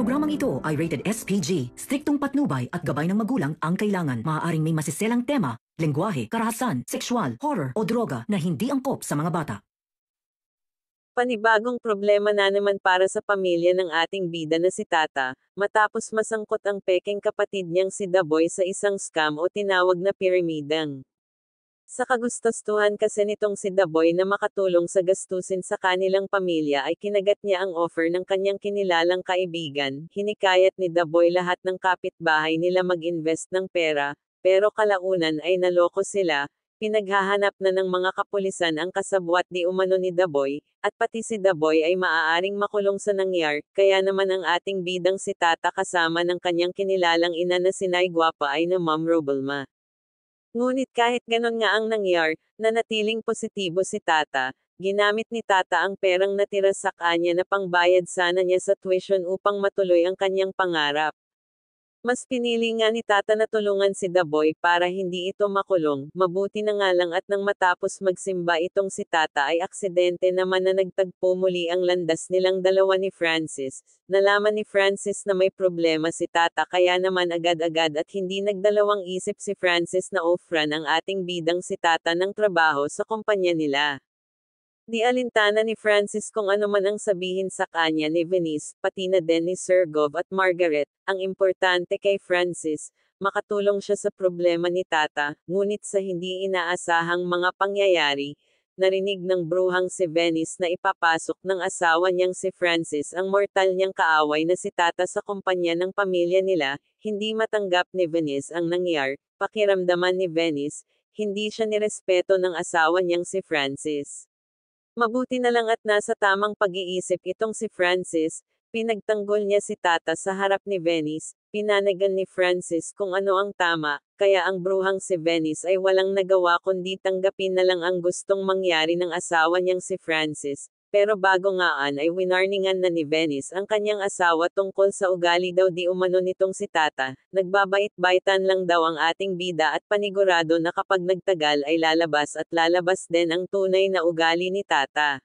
Programang ito ay rated SPG. Striktong patnubay at gabay ng magulang ang kailangan. Maaaring may masiselang tema, lengguwahe, karahasan, sexual, horror o droga na hindi angkop sa mga bata. Panibagong problema na naman para sa pamilya ng ating bida na si Tata, matapos masangkot ang pekeng kapatid niyang si Daboy sa isang scam o tinawag na piramidang. Sa kagustuhan kasi nitong si Daboy na makatulong sa gastusin sa kanilang pamilya ay kinagat niya ang offer ng kanyang kinilalang kaibigan, hinikayat ni Daboy lahat ng kapitbahay nila mag-invest ng pera, pero kalaunan ay naloko sila, pinaghahanap na ng mga kapulisan ang kasabwat di umano ni Daboy, at pati si Daboy ay maaaring makulong sa nangyar, kaya naman ang ating bidang si Tata kasama ng kanyang kinilalang ina na si Nay Guapa ay na Ma'am Robalma. Ngunit kahit ganon nga ang nangyar, nanatiling positibo si Tata, ginamit ni Tata ang perang natira sa kanya na pangbayad sana niya sa tuition upang matuloy ang kanyang pangarap. Mas pinili nga ni Tata na tulungan si Daboy para hindi ito makulong, mabuti na nga lang at nang matapos magsimba itong si Tata ay aksidente naman na nagtagpo muli ang landas nilang dalawa ni Francis. Nalaman ni Francis na may problema si Tata kaya naman agad-agad at hindi nagdalawang isip si Francis na offran ang ating bidang si Tata ng trabaho sa kumpanya nila. Di alintana ni Francis kung ano man ang sabihin sa kanya ni Venice, pati na din ni Sir Gov at Margaret, ang importante kay Francis, makatulong siya sa problema ni Tata, ngunit sa hindi inaasahang mga pangyayari, narinig ng bruhang si Venice na ipapasok ng asawa niyang si Francis ang mortal niyang kaaway na si Tata sa kumpanya ng pamilya nila, hindi matanggap ni Venice ang nangyar, pakiramdaman ni Venice, hindi siya nirespeto ng asawa niyang si Francis. Mabuti na lang at nasa tamang pag-iisip itong si Francis, pinagtanggol niya si Tata sa harap ni Venice, pinanagan ni Francis kung ano ang tama, kaya ang bruhang si Venice ay walang nagawa kundi tanggapin na lang ang gustong mangyari ng asawa niyang si Francis. Pero bago ngaan ay winarningan na ni Venice ang kanyang asawa tungkol sa ugali daw di umano nitong si Tata, nagbabait-baitan lang daw ang ating bida at panigurado na kapag nagtagal ay lalabas at lalabas din ang tunay na ugali ni Tata.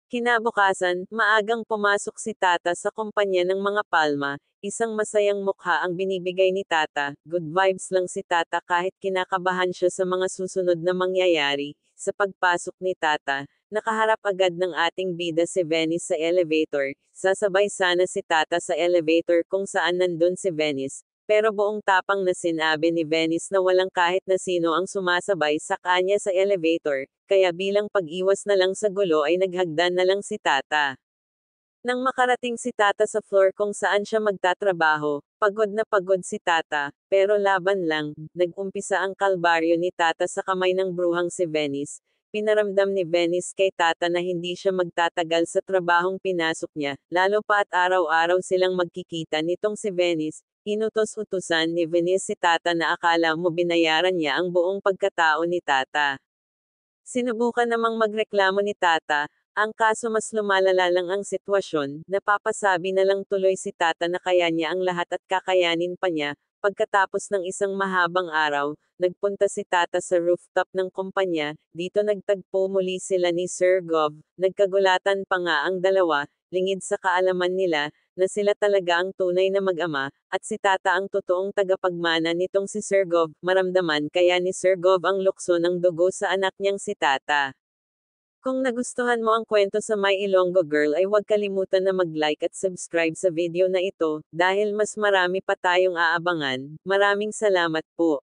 Kinabukasan, maagang pumasok si Tata sa kumpanya ng mga Palma, isang masayang mukha ang binibigay ni Tata, good vibes lang si Tata kahit kinakabahan siya sa mga susunod na mangyayari. Sa pagpasok ni Tata, nakaharap agad ng ating bida si Venice sa elevator, sasabay sana si Tata sa elevator kung saan nandun si Venice, pero buong tapang na sinabi ni Venice na walang kahit na sino ang sumasabay sa kanya sa elevator, kaya bilang pag-iwas na lang sa gulo ay naghagdan na lang si Tata. Nang makarating si Tata sa floor kung saan siya magtatrabaho, pagod na pagod si Tata, pero laban lang, nag-umpisa ang kalbaryo ni Tata sa kamay ng bruhang si Venice. Pinaramdam ni Venice kay Tata na hindi siya magtatagal sa trabahong pinasok niya, lalo pa at araw-araw silang magkikita nitong si Venice. Inutos-utusan ni Venice si Tata na akala mo binayaran niya ang buong pagkatao ni Tata. Sinubukan namang magreklamo ni Tata, ang kaso mas lumalala lang ang sitwasyon, napapasabi na lang tuloy si Tata na kaya niya ang lahat at kakayanin pa niya. Pagkatapos ng isang mahabang araw, nagpunta si Tata sa rooftop ng kumpanya, dito nagtagpo muli sila ni Sir Gov, nagkagulatan pa nga ang dalawa, lingid sa kaalaman nila, na sila talaga ang tunay na mag-ama, at si Tata ang totoong tagapagmana nitong si Sir Gov, maramdaman kaya ni Sir Gov ang lukso ng dugo sa anak niyang si Tata. Kung nagustuhan mo ang kwento sa My Ilonggo Girl ay huwag kalimutan na mag-like at subscribe sa video na ito, dahil mas marami pa tayong aabangan. Maraming salamat po.